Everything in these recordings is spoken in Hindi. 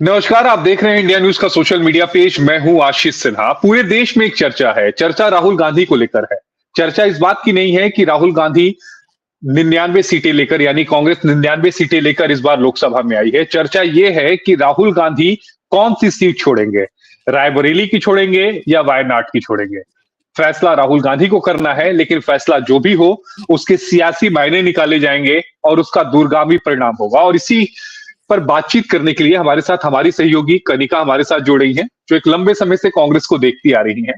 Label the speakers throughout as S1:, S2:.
S1: नमस्कार, आप देख रहे हैं इंडिया न्यूज का सोशल मीडिया पेज। मैं हूं आशीष सिन्हा। पूरे देश में एक चर्चा है। चर्चा राहुल गांधी को लेकर है। चर्चा इस बात की नहीं है कि राहुल गांधी 99 सीटें लेकर, यानी कांग्रेस 99 सीटें लेकर इस बार लोकसभा में आई है। चर्चा ये है कि राहुल गांधी कौन सी सीट छोड़ेंगे, रायबरेली की छोड़ेंगे या वायनाड की छोड़ेंगे। फैसला राहुल गांधी को करना है, लेकिन फैसला जो भी हो उसके सियासी मायने निकाले जाएंगे और उसका दूरगामी परिणाम होगा। और इसी पर बातचीत करने के लिए हमारे साथ हमारी सहयोगी कनिका हमारे साथ जुड़ रही हैं, जो एक लंबे समय से कांग्रेस को देखती आ रही हैं।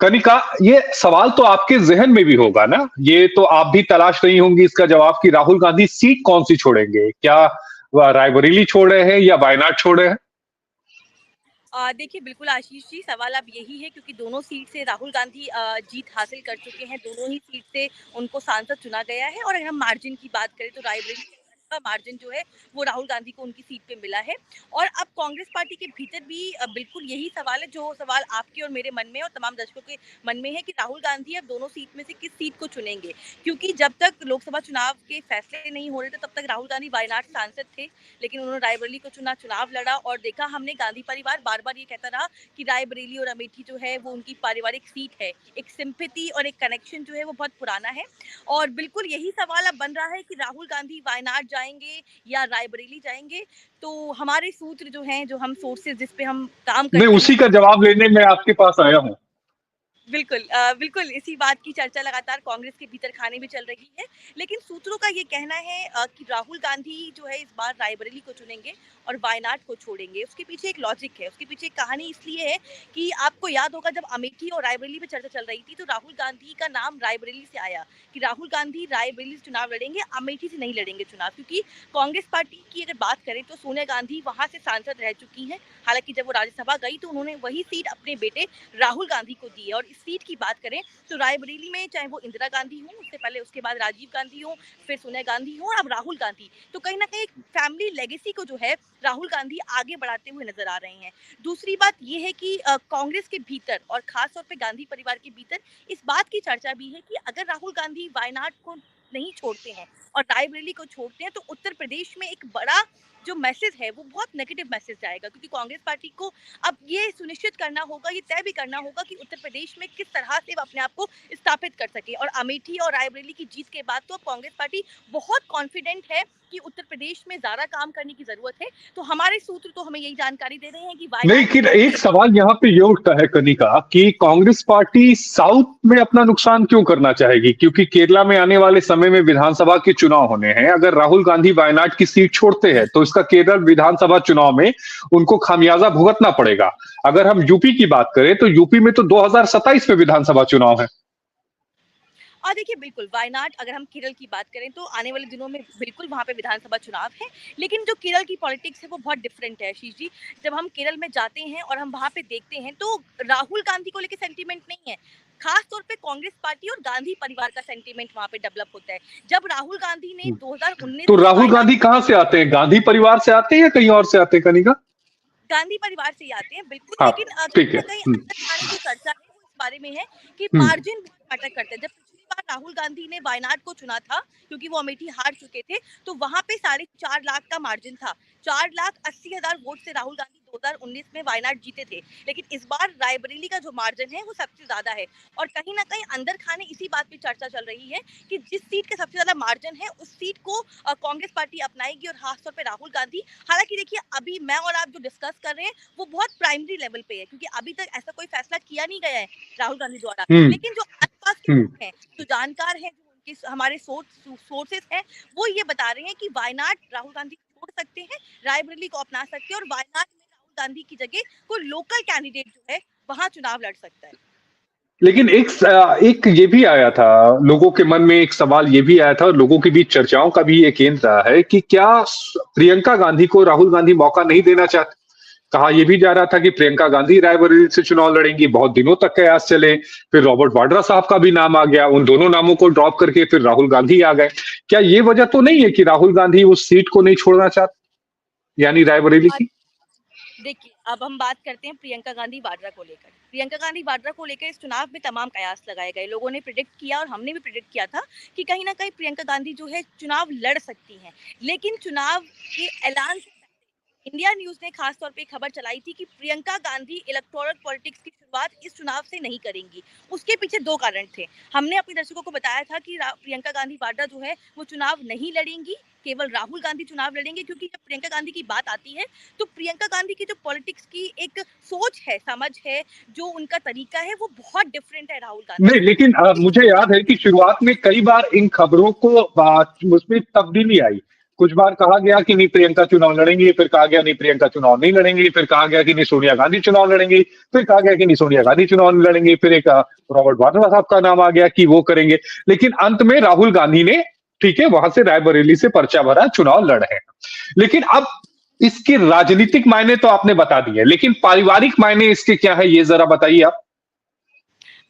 S1: कनिका, ये सवाल तो आपके जहन में भी होगा ना, ये तो आप भी तलाश रही होंगी इसका जवाब कि राहुल गांधी सीट कौन सी छोड़ेंगे। क्या वह रायबरेली छोड़ रहे हैं या वायनाड छोड़ रहे हैं?
S2: देखिए बिल्कुल आशीष जी, सवाल अब यही है क्योंकि दोनों सीट से राहुल गांधी जीत हासिल कर चुके हैं। दोनों ही सीट से उनको सांसद चुना गया है और अगर हम मार्जिन की बात करें तो रायबरेली का मार्जिन जो है वो राहुल गांधी को उनकी सीट पे मिला है। और अब कांग्रेस पार्टी के भीतर भी बिल्कुल यही सवाल है जो सवाल आपके और मेरे मन में और तमाम दर्शकों के मन में है कि राहुल गांधी अब दोनों सीट में से किस सीट को चुनेंगे। क्योंकि जब तक लोकसभा चुनाव के फैसले नहीं हो रहे थे तब तक राहुल गांधी वायनाड सांसद थे, लेकिन उन्होंने रायबरेली को चुना, चुनाव लड़ा और देखा हमने गांधी परिवार बार बार ये कहता रहा कि रायबरेली और अमेठी जो है वो उनकी पारिवारिक सीट है। एक सिंपैथी और एक कनेक्शन जो है वो बहुत पुराना है। और बिल्कुल यही सवाल अब बन रहा है कि राहुल गांधी वायनाड जाएंगे या रायबरेली जाएंगे। तो हमारे सूत्र जो हैं, जो हम सोर्सेज जिस पे हम काम
S1: मैं
S2: करते हैं,
S1: उसी का जवाब लेने में आपके पास आया हूं।
S2: बिल्कुल बिल्कुल इसी बात की चर्चा लगातार कांग्रेस के भीतर खाने में चल रही है। लेकिन सूत्रों का ये कहना है कि राहुल गांधी जो है इस बार रायबरेली को चुनेंगे और वायनाड को छोड़ेंगे। उसके पीछे एक लॉजिक है, उसके पीछे एक कहानी इसलिए है कि आपको याद होगा जब अमेठी और रायबरेली पे चर्चा चल रही थी तो राहुल गांधी का नाम रायबरेली से आया कि राहुल गांधी रायबरेली से चुनाव लड़ेंगे, अमेठी से नहीं लड़ेंगे चुनाव। क्योंकि कांग्रेस पार्टी की अगर बात करें तो सोनिया गांधी वहां से सांसद रह चुकी हैं। हालांकि जब वो राज्यसभा गई तो उन्होंने वही सीट अपने बेटे राहुल गांधी को दी है। और इस सीट की बात करें तो रायबरेली में चाहे वो इंदिरा गांधी हो, उससे पहले उसके बाद राजीव गांधी हो, फिर सोनिया गांधी हो और अब राहुल गांधी, तो कहीं ना कहीं फैमिली लेगेसी को जो है राहुल गांधी आगे बढ़ाते हुए नजर आ रहे हैं। दूसरी बात यह है कि कांग्रेस के भीतर और खासतौर पर गांधी परिवार के भीतर इस बात की चर्चा भी है कि अगर राहुल गांधी वायनाड को नहीं छोड़ते हैं और रायबरेली को छोड़ते हैं तो उत्तर प्रदेश में एक बड़ा जो मैसेज है वो बहुत नेगेटिव मैसेज जाएगा। क्योंकि कांग्रेस पार्टी को अब ये सुनिश्चित करना होगा, ये तय भी करना होगा कि उत्तर प्रदेश में किस तरह से वो अपने आप को स्थापित कर सके। और अमेठी और रायबरेली की जीत के बाद तो कांग्रेस पार्टी बहुत कॉन्फिडेंट है कि उत्तर प्रदेश में ज्यादा काम करने की जरूरत है। तो हमारे सूत्र तो हमें यही जानकारी दे रहे हैं कि वायनाड
S1: लेकिन एक सवाल यहाँ पे ये उठता है कनिका कि कांग्रेस पार्टी साउथ में अपना नुकसान क्यों करना चाहेगी, क्योंकि केरला में आने वाले समय में विधानसभा के चुनाव होने हैं। अगर राहुल गांधी वायनाड की सीट छोड़ते हैं तो इसका केरल विधानसभा चुनाव में उनको खामियाजा भुगतना पड़ेगा। अगर हम यूपी की बात करें तो यूपी में तो 2027 में विधानसभा चुनाव है।
S2: और देखिए बिल्कुल वायनाड, अगर हम केरल की बात करें तो आने वाले दिनों में बिल्कुल वहाँ पे विधानसभा चुनाव है। लेकिन जो केरल की पॉलिटिक्स है वो बहुत डिफरेंट है आशीष जी। जब हम केरल में जाते हैं और हम वहाँ पे देखते हैं तो राहुल गांधी को लेकर सेंटीमेंट नहीं है, खास तौर पे कांग्रेस पार्टी और गांधी परिवार का सेंटीमेंट वहाँ पे डेवलप होता है। जब राहुल गांधी ने 2019
S1: तो
S2: में
S1: राहुल
S2: वायनाड,
S1: गांधी कहाँ से आते हैं? गांधी परिवार से आते हैं या कहीं और से आते हैं कनिका?
S2: गांधी परिवार से ही आते हैं बिल्कुल।
S1: हाँ,
S2: लेकिन
S1: ठीक
S2: कहीं
S1: है।
S2: ना कहीं अंदर खाने जो चर्चा है वो इस बारे में है कि
S1: हम्म।
S2: मार्जिन बहुत मैटर करता है। जब पिछली बार राहुल गांधी ने वायनाड को चुना था क्योंकि वो अमेठी हार चुके थे तो वहां पे 4.5 लाख का मार्जिन था। 4,80,000 वोट से राहुल गांधी 2019 में वायनाड जीते थे। लेकिन इस बार रायबरेली का जो मार्जिन है वो सबसे ज्यादा है। और कहीं ना कहीं अंदर खाने इसी बात पे चर्चा चल रही है कि जिस सीट का सबसे ज्यादा मार्जिन है उस सीट को कांग्रेस पार्टी अपनाएगी और खासतौर पर राहुल गांधी। हालांकि देखिए अभी मैं और आप जो डिस्कस कर रहे हैं वो बहुत प्राइमरी लेवल पे है क्योंकि अभी तक ऐसा कोई फैसला किया नहीं गया है राहुल गांधी द्वारा।
S1: हम्म।
S2: लेकिन जो आसपास के
S1: हम्म।
S2: लोग हैं, जो जानकार हैं, जो उनके हमारे सोर्सेस हैं, वो ये बता रहे हैं कि वायनाड राहुल गांधी छोड़ सकते हैं, रायबरेली को अपना सकते हैं और वायनाड में राहुल गांधी की जगह कोई लोकल कैंडिडेट जो है वहां चुनाव लड़ सकता है।
S1: लेकिन एक ये भी आया था, लोगों के मन में एक सवाल ये भी आया था और लोगों के बीच चर्चाओं का भी ये केंद्र रहा है कि क्या प्रियंका गांधी को राहुल गांधी मौका नहीं देना चाहते। कहा यह भी जा रहा था कि प्रियंका गांधी रायबरेली से चुनाव लड़ेंगी। बहुत दिनों तक कयास चले, फिर रॉबर्ट वाड्रा साहब का भी नाम आ गया। उन दोनों नामों को ड्रॉप करके फिर राहुल गांधी आ गए। क्या ये वजह तो नहीं है कि राहुल गांधी उस सीट को नहीं छोड़ना चाहते, यानी रायबरेली
S2: और
S1: की?
S2: देखिए अब हम बात करते हैं प्रियंका गांधी वाड्रा को लेकर। प्रियंका गांधी वाड्रा को लेकर इस चुनाव में तमाम कयास लगाए गए। लोगों ने प्रिडिक्ट किया और हमने भी प्रिडिक्ट किया था कि कहीं ना कहीं प्रियंका गांधी जो है चुनाव लड़ सकती हैं। लेकिन चुनाव के ऐलान से इंडिया न्यूज ने खास तौर पे खबर चलाई थी कि प्रियंका गांधी इलेक्टोरल पॉलिटिक्स की शुरुआत इस चुनाव से नहीं करेंगी। उसके पीछे दो कारण थे। हमने अपने दर्शकों को बताया था कि प्रियंका गांधी वाड्रा जो है वो चुनाव नहीं लड़ेंगी, केवल राहुल गांधी चुनाव लड़ेंगे, क्योंकि जब प्रियंका गांधी की बात आती है तो प्रियंका गांधी की जो पॉलिटिक्स की एक सोच है, समझ है, जो उनका तरीका है वो बहुत डिफरेंट है राहुल गांधी
S1: नहीं,
S2: से।
S1: लेकिन मुझे याद है कि शुरुआत में कई बार इन खबरों को उसमें तब्दीली आई। कुछ बार कहा गया कि नहीं प्रियंका चुनाव लड़ेंगी, फिर कहा गया नहीं प्रियंका चुनाव नहीं लड़ेंगी, फिर कहा गया कि नहीं सोनिया गांधी चुनाव लड़ेंगी, फिर कहा गया कि नहीं सोनिया गांधी चुनाव नहीं लड़ेंगी, फिर एक रॉबर्ट वाड्रा साहब का नाम आ गया कि वो करेंगे। लेकिन अंत में राहुल गांधी ने, ठीक है, वहां से रायबरेली से पर्चा भरा, चुनाव लड़ रहे हैं। लेकिन अब इसके राजनीतिक मायने तो आपने बता दिए, लेकिन पारिवारिक मायने इसके क्या है, ये जरा बताइए आप।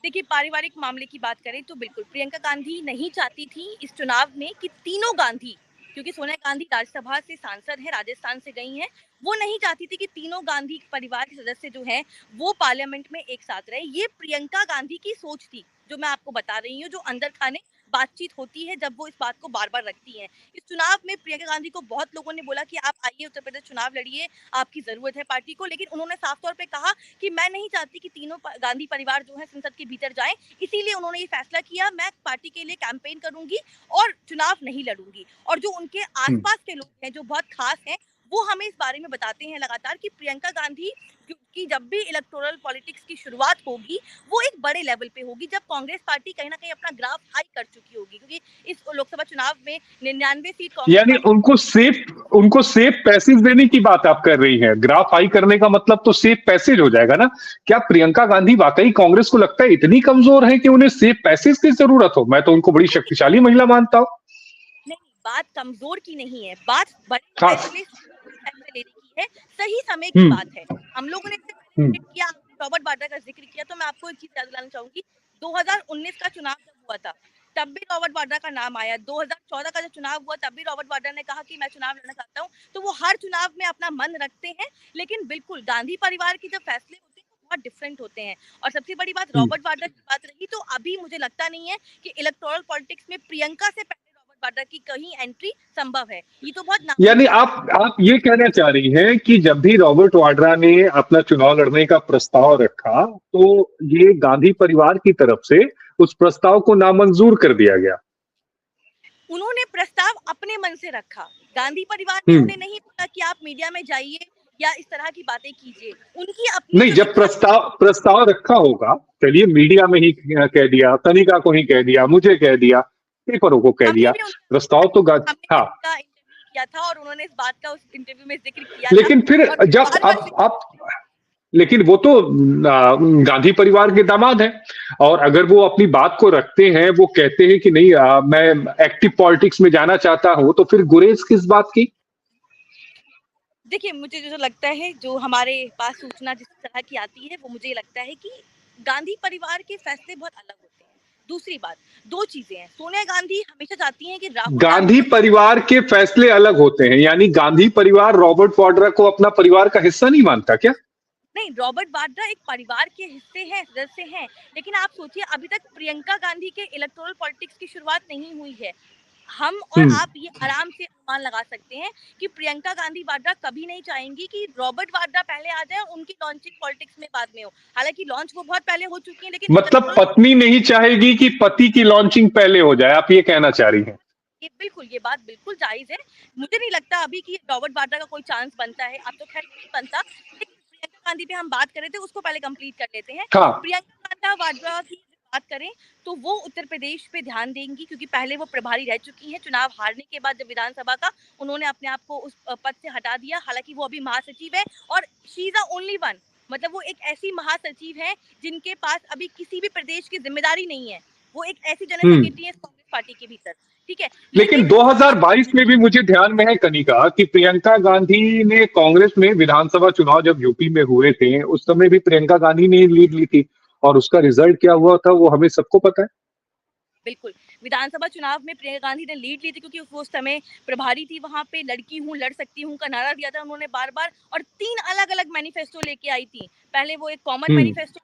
S2: देखिए, पारिवारिक मामले की बात करें तो बिल्कुल प्रियंका गांधी नहीं चाहती थी इस चुनाव में कि तीनों गांधी, क्योंकि सोनिया गांधी राज्यसभा से सांसद है, राजस्थान से गई हैं, वो नहीं चाहती थी कि तीनों गांधी परिवार के सदस्य जो हैं वो पार्लियामेंट में एक साथ रहे। ये प्रियंका गांधी की सोच थी, जो मैं आपको बता रही हूँ, जो अंदर खाने बातचीत होती है जब वो इस बात को बार बार रखती हैं। इस चुनाव में प्रियंका गांधी को बहुत लोगों ने बोला कि आप आइए उत्तर प्रदेश चुनाव लड़िए, आपकी जरूरत है पार्टी को, लेकिन उन्होंने साफ तौर पर कहा कि मैं नहीं चाहती कि तीनों गांधी परिवार जो है संसद के भीतर जाएं, इसीलिए उन्होंने ये फैसला किया, मैं पार्टी के लिए कैंपेन करूंगी और चुनाव नहीं लड़ूंगी। और जो उनके आसपास के लोग हैं जो बहुत खास हैं, वो हमें इस बारे में बताते हैं लगातार कि प्रियंका गांधी की जब भी इलेक्टोरल पॉलिटिक्स की शुरुआत होगी वो एक बड़े लेवल पे होगी, जब कांग्रेस पार्टी कहीं ना कहीं अपना ग्राफ हाई कर चुकी होगी, क्योंकि इस लोकसभा चुनाव में 99 सीट कांग्रेस
S1: यानी
S2: पार्टी।
S1: उनको सेफ पैसेज देने की बात आप कर रही हैं। ग्राफ हाई करने का मतलब तो सेफ पैसेज हो जाएगा ना। क्या प्रियंका गांधी वाकई कांग्रेस को लगता है इतनी कमजोर है कि उन्हें सेफ पैसेज की जरूरत हो? मैं तो उनको बड़ी शक्तिशाली महिला मानता हूं।
S2: नहीं, बात कमजोर की नहीं है, बात बड़े
S1: हाँ।
S2: फैसले लेने की है, सही समय की
S1: हम्म।
S2: बात है। हम लोगों ने
S1: हम्म।
S2: किया, रॉबर्ट वाड्रा का जिक्र किया, तो मैं आपको एक चीज याद दिलाना चाहूंगी। 2019 का चुनाव जब हुआ था तब भी रॉबर्ट वाड्रा का नाम आया। 2014 का जब चुनाव हुआ तब भी रॉबर्ट वाड्रा ने कहा कि मैं चुनाव लड़ना चाहता हूँ। तो वो हर चुनाव में अपना मन रखते हैं, लेकिन बिल्कुल गांधी परिवार के जब फैसले होते हैं वो बहुत डिफरेंट होते हैं। और सबसे बड़ी बात
S1: हम्म।
S2: रॉबर्ट वाड्रा की बात रही, तो अभी मुझे लगता नहीं है कि इलेक्टोरल पॉलिटिक्स में प्रियंका से पहले रॉबर्ट वाड्रा की कहीं एंट्री संभव है। ये तो बहुत
S1: यानी आप ये कहना चाह रही हैं कि जब भी रॉबर्ट वाड्रा ने अपना चुनाव लड़ने का प्रस्ताव रखा तो ये गांधी परिवार की तरफ से उस प्रस्ताव को नामंजूर कर दिया गया।
S2: उन्होंने प्रस्ताव अपने मन से रखा, गांधी परिवार ने उन्हें नहीं बोला कि आप मीडिया में जाइए या इस तरह की बातें कीजिए। उनकी अपनी
S1: नहीं, जब प्रस्ताव रखा होगा, चलिए मीडिया में ही कह दिया, तनिका को ही कह दिया, मुझे कह दिया, पेपरों को कह दिया, प्रस्ताव तो हाँ।
S2: किया था और उन्होंने इस बात का उस इंटरव्यू में जिक्र किया
S1: लेकिन
S2: था।
S1: फिर जब अब लेकिन वो तो गांधी परिवार के दामाद हैं, और अगर वो अपनी बात को रखते हैं, वो कहते हैं कि नहीं मैं एक्टिव पॉलिटिक्स में जाना चाहता हूं, तो फिर गुरेज किस बात की?
S2: देखिए, मुझे जो लगता है, जो हमारे पास सूचना जिस तरह की आती है, वो मुझे लगता है कि गांधी परिवार के फैसले बहुत अलग होते हैं। दूसरी बात, दो चीजें हैं, सोनिया गांधी हमेशा चाहती हैं कि राहुल
S1: गांधी परिवार के फैसले अलग होते हैं, यानी गांधी परिवार रॉबर्ट वाड्रा को अपना परिवार का हिस्सा नहीं मानता क्या?
S2: नहीं, रॉबर्ट वाड्रा एक परिवार के हिस्से हैं, सदस्य हैं, लेकिन आप सोचिए अभी तक प्रियंका गांधी के इलेक्टोरल पॉलिटिक्स की शुरुआत नहीं हुई है। हम और आप ये आराम से अनुमान लगा सकते हैं कि प्रियंका गांधी वाड्रा कभी नहीं चाहेंगी कि रॉबर्ट वाड्रा पहले आ जाए और उनकी लॉन्चिंग पॉलिटिक्स में बाद में हो। हालांकि लॉन्च वो बहुत पहले हो चुकी है, लेकिन
S1: मतलब पत्नी नहीं चाहेगी कि पति की लॉन्चिंग पहले हो जाए, आप ये कहना चाह रही हैं?
S2: ये बात बिल्कुल जायज है। मुझे नहीं लगता अभी कि रॉबर्ट वाड्रा का कोई चांस बनता है, अब तो खैर नहीं बनता, लेकिन प्रियंका गांधी पे हम बात कर रहे थे, उसको पहले कंप्लीट कर लेते हैं।
S1: हाँ।
S2: प्रियंका वाड्रा की बात करें तो वो उत्तर प्रदेश पे ध्यान देंगी, क्योंकि पहले वो प्रभारी रह चुकी हैं। चुनाव हारने के बाद जब विधानसभा का, उन्होंने अपने आप को उस पद से हटा दिया। हालांकि वो अभी महासचिव है और she is the only one, मतलब वो एक ऐसी महासचिव है जिनके पास अभी किसी भी प्रदेश की जिम्मेदारी नहीं है। वो एक ऐसी जनरल सेक्रेटरी है कांग्रेस पार्टी के भीतर, ठीक है।
S1: लेकिन 2022 में भी मुझे ध्यान में है कनिका कि प्रियंका गांधी ने कांग्रेस में विधानसभा चुनाव जब यूपी में हुए थे, उस समय भी प्रियंका गांधी ने लीड ली थी, और उसका रिजल्ट क्या हुआ था वो हमें सबको पता है।
S2: बिल्कुल, विधानसभा चुनाव में प्रियंका गांधी ने लीड ली थी, क्योंकि वो उस समय प्रभारी थी वहां पे। लड़की हूँ, लड़ सकती हूँ का नारा दिया था उन्होंने बार बार, और 3 अलग अलग मैनिफेस्टो लेके आई थी। पहले वो एक कॉमन मैनिफेस्टो,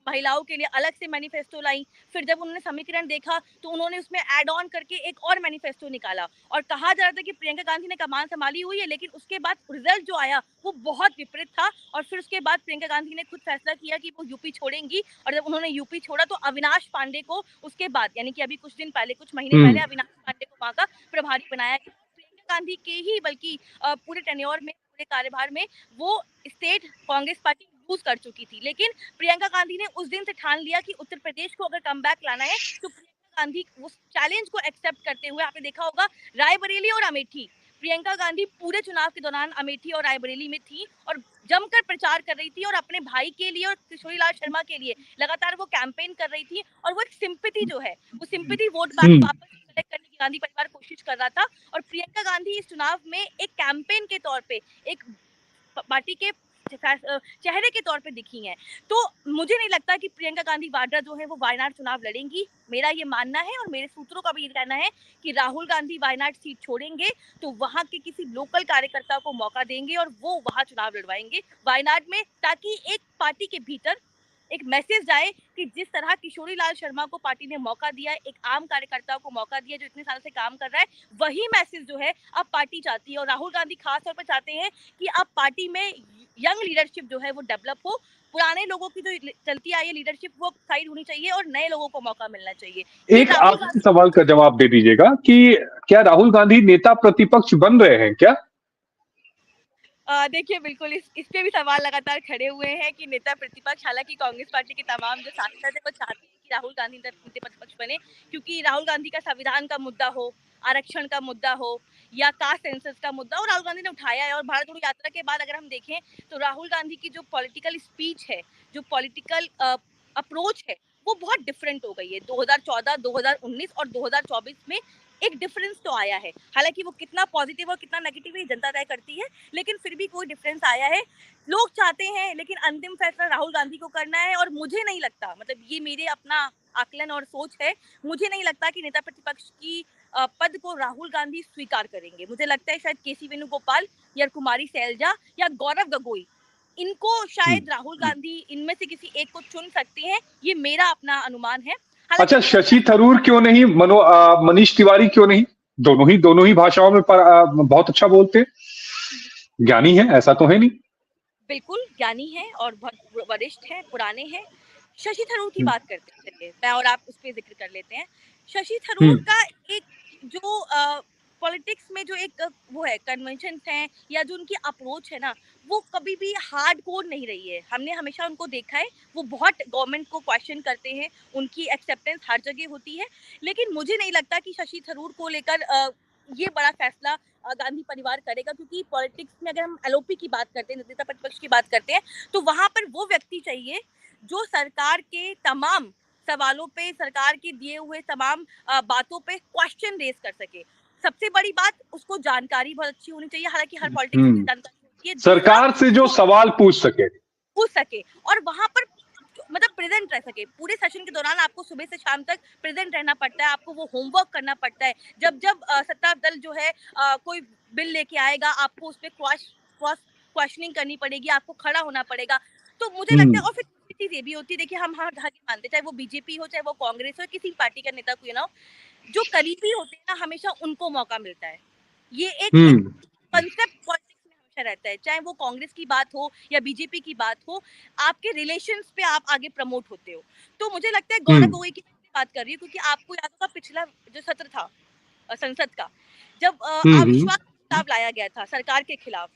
S2: महिलाओं के लिए अलग से मैनिफेस्टो लाई। फिर जब उन्होंने समीकरण देखा तो उन्होंने उसमें ऐड ऑन करके एक और मैनिफेस्टो निकाला और कहा जा रहा था कि प्रियंका गांधी ने कमान संभाली हुई है, लेकिन उसके बाद रिजल्ट जो आया वो बहुत विपरीत था। और फिर उसके बाद प्रियंका गांधी ने खुद फैसला किया कि वो यूपी छोड़ेंगी, और जब उन्होंने यूपी छोड़ा तो अविनाश पांडे को उसके बाद, यानी कि अभी कुछ दिन पहले, कुछ महीने पहले अविनाश पांडे को वहां का प्रभारी बनाया गया। प्रियंका गांधी के ही बल्कि पूरे टेन्योर में, पूरे कार्यभार में वो स्टेट कांग्रेस पार्टी लूज कर चुकी थी। लेकिन प्रियंका गांधी ने उस दिन से ठान लिया कि उत्तर प्रदेश को अगर कमबैक लाना है तो प्रियंका गांधी उस चैलेंज को एक्सेप्ट करते हुए, आपने देखा होगा रायबरेली और अमेठी, प्रियंका गांधी पूरे चुनाव के दौरान अमेठी और रायबरेली में थी और जमकर प्रचार कर रही थी और अपने भाई के लिए और किशोरी लाल शर्मा के लिए लगातार वो कैंपेन कर रही थी। और वो एक सिंपैथी जो है, वो सिंपैथी वोट बैंक वापस कलेक्ट करने की गांधी परिवार कोशिश कर रहा था। और प्रियंका गांधी इस चुनाव में एक कैंपेन के तौर पे, एक पार्टी के चेहरे के तौर पे दिखी हैं। तो मुझे नहीं लगता कि प्रियंका गांधी वाड्रा जो है वो वायनाड चुनाव लड़ेंगी। मेरा ये मानना है और मेरे सूत्रों का भी ये कहना है कि राहुल गांधी वायनाड सीट छोड़ेंगे तो वहां के किसी लोकल कार्यकर्ता को मौका देंगे और वो वहां चुनाव लड़वाएंगे वायनाड में, ताकि एक पार्टी के भीतर एक मैसेज जाए कि जिस तरह किशोरी लाल शर्मा को पार्टी ने मौका दिया, एक आम कार्यकर्ता को मौका दिया जो इतने साल से काम कर रहा है, वही मैसेज जो है अब पार्टी चाहती है। और राहुल गांधी खास तौर पर चाहते हैं कि अब पार्टी में यंग लीडरशिप जो है वो डेवलप हो, पुराने लोगों की जो चलती आई है लीडरशिप वो साइड होनी चाहिए और नए लोगों को मौका मिलना चाहिए।
S1: एक आखिरी सवाल का जवाब दे दीजिएगा कि क्या राहुल गांधी नेता प्रतिपक्ष बन रहे हैं क्या?
S2: देखिए, बिल्कुल इस पे भी सवाल लगातार खड़े हुए हैं कि नेता प्रतिपक्ष, हालांकि कांग्रेस पार्टी के तमाम जो सांसद है वो चाहते हैं कि राहुल गांधी नेता प्रतिपक्ष बने, क्योंकि राहुल गांधी का संविधान का मुद्दा हो, आरक्षण का मुद्दा हो या कास्ट सेंसस का मुद्दा हो, राहुल गांधी ने उठाया है। और भारत जोड़ो यात्रा के बाद अगर हम देखें तो राहुल गांधी की जो पॉलिटिकल स्पीच है, जो पॉलिटिकल अप्रोच है, वो बहुत डिफरेंट हो गई है। 2014, 2019 और 2024 में एक डिफरेंस तो आया है। हालांकि वो कितना पॉजिटिव और कितना नेगेटिव है जनता तय करती है, लेकिन फिर भी कोई डिफरेंस आया है। लोग चाहते हैं, लेकिन अंतिम फैसला राहुल गांधी को करना है। और मुझे नहीं लगता, मतलब ये मेरे अपना आकलन और सोच है, मुझे नहीं लगता कि नेता प्रतिपक्ष की पद को राहुल गांधी स्वीकार करेंगे। मुझे लगता है शायद केसी वेणुगोपाल या कुमारी सैलजा या गौरव गगोई, इनको शायद राहुल गांधी इनमें से किसी एक को चुन सकते हैं। ये मेरा अपना अनुमान है।
S1: अच्छा, शशि थरूर क्यों नहीं? मनीष तिवारी क्यों नहीं? दोनों ही भाषाओं में बहुत अच्छा बोलते हैं, ज्ञानी है, ऐसा तो है नहीं?
S2: बिल्कुल ज्ञानी है और बहुत वरिष्ठ है, पुराने हैं। शशि थरूर की बात करते हैं, चलिए मैं और आप उस पर जिक्र कर लेते हैं। शशि थरूर का एक जो पॉलिटिक्स में जो एक वो है, कन्वेंशन है या जो उनकी अप्रोच है ना, वो कभी भी हार्ड कोर नहीं रही है। हमने हमेशा उनको देखा है, वो बहुत गवर्नमेंट को क्वेश्चन करते हैं, उनकी एक्सेप्टेंस हर जगह होती है। लेकिन मुझे नहीं लगता कि शशि थरूर को लेकर ये बड़ा फैसला गांधी परिवार करेगा, क्योंकि पॉलिटिक्स में अगर हम एलओपी की बात करते हैं, नेता प्रतिपक्ष की बात करते हैं, तो वहां पर वो व्यक्ति चाहिए जो सरकार के तमाम सवालों पे, सरकार के दिए हुए तमाम बातों पे क्वेश्चन रेज कर सके। सबसे बड़ी बात, उसको जानकारी बहुत अच्छी होनी चाहिए। हालांकि हर पॉलिटिक्स की जानकारी होती है,
S1: सरकार से जो सवाल पूछ सके
S2: और वहां पर मतलब प्रेजेंट रह सके। पूरे सेशन के दौरान आपको सुबह से शाम तक प्रेजेंट रहना पड़ता है, आपको वो होमवर्क करना पड़ता है। जब जब सत्ता दल जो है कोई बिल लेके आएगा, आपको उस पर क्वेश्चनिंग करनी पड़ेगी, आपको खड़ा होना पड़ेगा। तो मुझे लगता है, और फिर चीज ये भी होती है, देखिए हम हर धागे मानते, चाहे वो बीजेपी हो, चाहे वो कांग्रेस हो, किसी पार्टी का नेता कोई ना हो, जो करीबी होते हैं ना, हमेशा उनको मौका मिलता है। ये एक कंसेप्ट पॉलिटिक्स में हमेशा रहता है, चाहे वो कांग्रेस की बात हो या बीजेपी की बात हो, आपके रिलेशंस पे आप आगे प्रमोट होते हो। तो मुझे लगता है गौरव गोगोई की बात कर रही हूँ, क्योंकि आपको याद होगा पिछला जो सत्र था संसद का, जब अविश्वास प्रस्ताव लाया गया था सरकार के खिलाफ,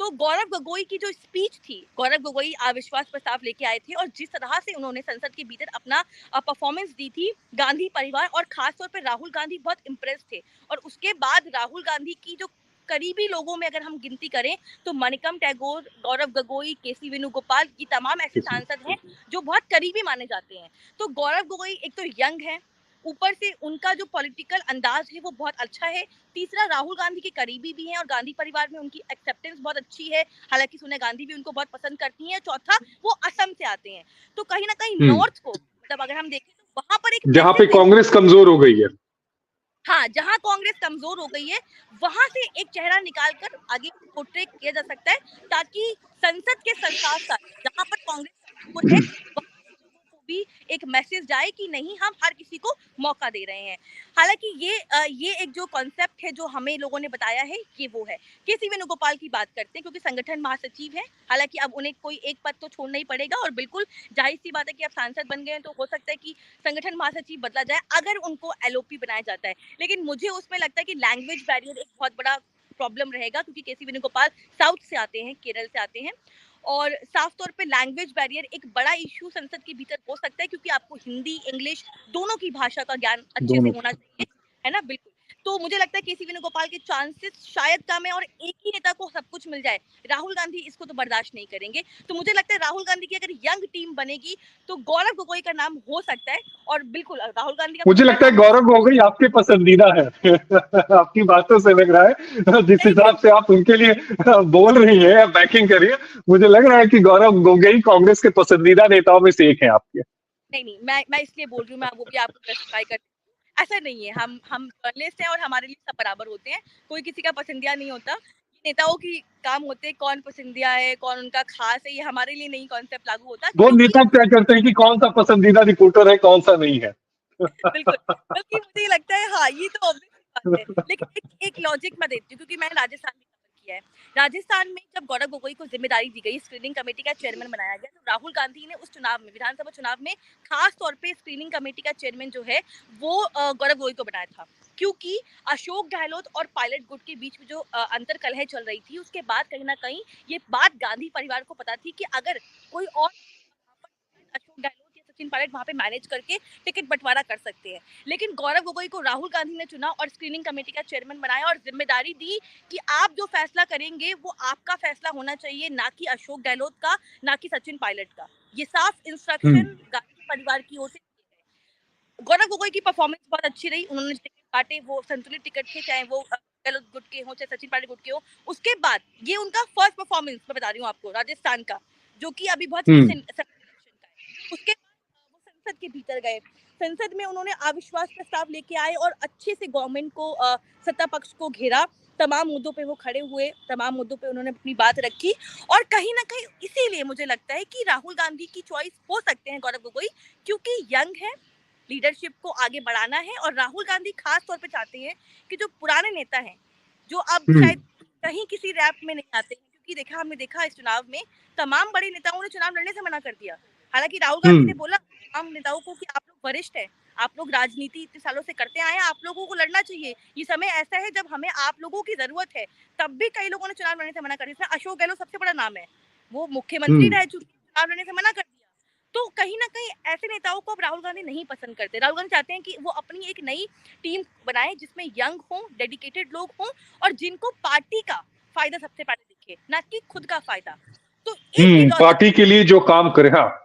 S2: तो गौरव गगोई की जो स्पीच थी, गौरव गगोई अविश्वास प्रस्ताव लेके आए थे और जिस तरह से उन्होंने संसद के भीतर अपना परफॉर्मेंस दी थी, गांधी परिवार और खासतौर पर राहुल गांधी बहुत इम्प्रेस थे। और उसके बाद राहुल गांधी की जो करीबी लोगों में अगर हम गिनती करें तो मणिकम टैगोर, गौरव गगोई, केसी वेणुगोपाल, ये तमाम ऐसे सांसद हैं जो बहुत करीबी माने जाते हैं। तो गौरव गगोई एक तो यंग है, ऊपर से उनका जो पॉलिटिकल अंदाज है वो बहुत अच्छा है। तीसरा, राहुल गांधी के करीबी भी हैं और गांधी परिवार में उनकी एक्सेप्टेंस बहुत अच्छी है, हालांकि सोनिया गांधी भी उनको बहुत पसंद करती हैं। चौथा, वो असम से आते हैं, तो कहीं ना कहीं नॉर्थ को, मतलब अगर हम देखें तो वहां पर एक
S1: जहां पे कांग्रेस कमजोर हो गई है,
S2: हाँ, जहां कांग्रेस कमजोर हो गई है, वहां से एक चेहरा निकालकर आगे पोर्ट्रेट किया जा सकता है, ताकि संसद के साथ साथ जहां पर कांग्रेस कमजोर है भी एक मैसेज जाए कि नहीं, हम हर किसी को मौका दे रहे हैं। हालांकि ये एक जो कॉन्सेप्ट है जो हमें लोगों ने बताया है, ये वो है। केसी वेणुगोपाल की बात करते हैं, क्योंकि संगठन महासचिव है। हालांकि अब उन्हें कोई एक पद तो छोड़ना ही पड़ेगा, और बिल्कुल जाहिर सी बात है कि अब सांसद बन गए हैं तो हो सकता है कि संगठन महासचिव बदला जाए अगर उनको एलओपी बनाया जाता है। लेकिन मुझे उसमें लगता है कि लैंग्वेज बैरियर एक बहुत बड़ा प्रॉब्लम रहेगा, क्योंकि केसी वेणुगोपाल साउथ से आते हैं, केरल से आते हैं, और साफ तौर पे लैंग्वेज बैरियर एक बड़ा इश्यू संसद के भीतर हो सकता है, क्योंकि आपको हिंदी इंग्लिश दोनों की भाषा का ज्ञान अच्छे से
S1: दोनों।
S2: होना चाहिए, है ना। बिल्कुल। तो मुझे लगता है केसी वेणुगोपाल के चांसेस शायद कम है, और एक ही नेता को सब कुछ मिल जाए, राहुल गांधी इसको तो बर्दाश्त नहीं करेंगे। तो मुझे लगता है राहुल गांधी की अगर यंग टीम बनेगी तो गौरव गोगोई का नाम हो सकता है, और बिल्कुल राहुल गांधी का
S1: मुझे लगता है गौरव गोगोई आपके पसंदीदा है। आपकी बातों से लग रहा है, जिस
S2: नहीं,
S1: हिसाब से आप उनके लिए बोल रही हैं या बैकिंग कर रही है, मुझे लग रहा है कि गौरव गोगोई कांग्रेस के पसंदीदा नेताओं में से एक हैं आपके।
S2: नहीं, मैं इसलिए बोल रही हूँ, मैं वो भी आपको जस्टिफाई कर, ऐसा नहीं है। हम जर्नलिस्ट हैं और हमारे लिए सब बराबर होते हैं, कोई किसी का पसंदीदा नहीं होता। ये नेताओं की काम होते हैं, कौन पसंदीदा है, कौन उनका खास है, ये हमारे लिए नहीं कॉन्सेप्ट लागू होता,
S1: वो
S2: क्योंकि
S1: नेता तय करते हैं कि कौन सा पसंदीदा रिपोर्टर है, कौन सा नहीं है।
S2: बिल्कुल, बल्कि मुझे ये लगता है, हाँ, ये तो ऑब्वियस सी बात है। लेकिन एक लॉजिक मैं देती हूँ, क्योंकि मैंने राजस्थान में कवर किया है। राजस्थान में जब गौरव गोगोई को ज़िम्मेदारी दी गई, स्क्रीनिंग कमेटी का चेयरमैन बनाया गया, तो राहुल गांधी ने उस चुनाव में, विधानसभा चुनाव में खास तौर पे स्क्रीनिंग कमेटी का चेयरमैन जो है वो गौरव गोगोई को बनाया था। क्योंकि अशोक गहलोत और पायलट गुट के बीच में जो अंतर्कलह चल रही थी, उसके बाद कहीं न कहीं ये बात गांधी परिवार को पता थी कि अगर कोई और अशोक गहलोत या सचिन पायलट वहां पे मैनेज करके टिकट बंटवारा कर सकते हैं। लेकिन गौरव गोगोई को राहुल गांधी ने चुना और स्क्रीनिंग कमेटी का चेयरमैन बनाया, और जिम्मेदारी दी कि आप जो फैसला करेंगे वो आपका फैसला होना चाहिए, ना कि अशोक गहलोत का, ना कि सचिन पायलट का। ये साफ इंस्ट्रक्शन गांधी परिवार की ओर से दिए गए। गौरव गोगोई की परफॉर्मेंस बहुत अच्छी रही, उन्होंने टिकट बांटे, वो संतुलित टिकट थे, चाहे वो गहलोत गुट के हो चाहे सचिन पायलट गुट के हो। उसके बाद ये उनका फर्स्ट परफॉर्मेंस मैं बता रही हूँ आपको, राजस्थान का, जो कि अभी बहुत रिसेंट का है। उसके वो संसद के भीतर गए, संसद में उन्होंने अविश्वास प्रस्ताव लेके आए और अच्छे से गवर्नमेंट को, सत्ता पक्ष को घेरा, तमाम मुद्दों पे वो खड़े हुए, तमाम मुद्दों पे उन्होंने अपनी बात रखी, और कहीं ना कहीं इसीलिए मुझे लगता है कि राहुल गांधी की चॉइस हो सकते हैं गौरव गोगोई, क्योंकि यंग है, लीडरशिप को आगे बढ़ाना है, और राहुल गांधी खास तौर पे चाहते हैं कि जो पुराने नेता हैं, जो अब शायद कहीं किसी रैप में नहीं आते हैं, क्योंकि हमने देखा इस चुनाव में तमाम बड़े नेताओं ने चुनाव लड़ने से मना कर दिया। हालांकि राहुल गांधी ने बोला तमाम नेताओं को कि आप लोग वरिष्ठ हैं, आप लोग राजनीति इतने सालों से करते आए हैं, आप लोगों को लड़ना चाहिए, ये समय ऐसा है जब हमें आप लोगों की जरूरत है। तब भी कई लोगों ने चुनाव लड़ने से मना कर दिया। अशोक गहलोत सबसे बड़ा नाम है, वो मुख्यमंत्री रह चुके, चुनाव लड़ने से मना कर दिया। तो कहीं ना कहीं ऐसे नेताओं को अब राहुल गांधी नहीं पसंद करते। राहुल गांधी चाहते हैं कि वो अपनी एक नई टीम बनाए, जिसमें यंग हो, डेडिकेटेड लोग हों, और जिनको पार्टी का फायदा सबसे पहले दिखे, ना कि खुद का फायदा। तो
S1: पार्टी के लिए जो काम करे, हाँ,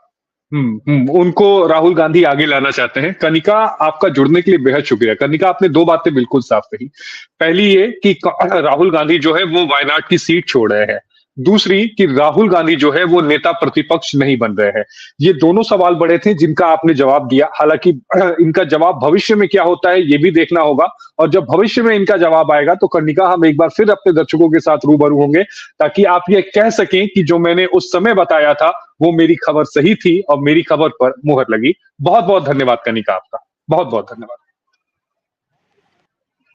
S1: उनको राहुल गांधी आगे लाना चाहते हैं। कनिका, आपका जुड़ने के लिए बेहद शुक्रिया। कनिका, आपने दो बातें बिल्कुल साफ कही। पहली ये कि राहुल गांधी जो है वो वायनाड की सीट छोड़ रहे हैं। दूसरी कि राहुल गांधी जो है वो नेता प्रतिपक्ष नहीं बन रहे हैं। ये दोनों सवाल बड़े थे जिनका आपने जवाब दिया। हालांकि इनका जवाब भविष्य में क्या होता है ये भी देखना होगा, और जब भविष्य में इनका जवाब आएगा तो कनिका, हम एक बार फिर अपने दर्शकों के साथ रूबरू होंगे, ताकि आप ये कह सकें कि जो मैंने उस समय बताया था वो मेरी खबर सही थी और मेरी खबर पर मुहर लगी। बहुत बहुत धन्यवाद कनिका आपका, बहुत बहुत धन्यवाद।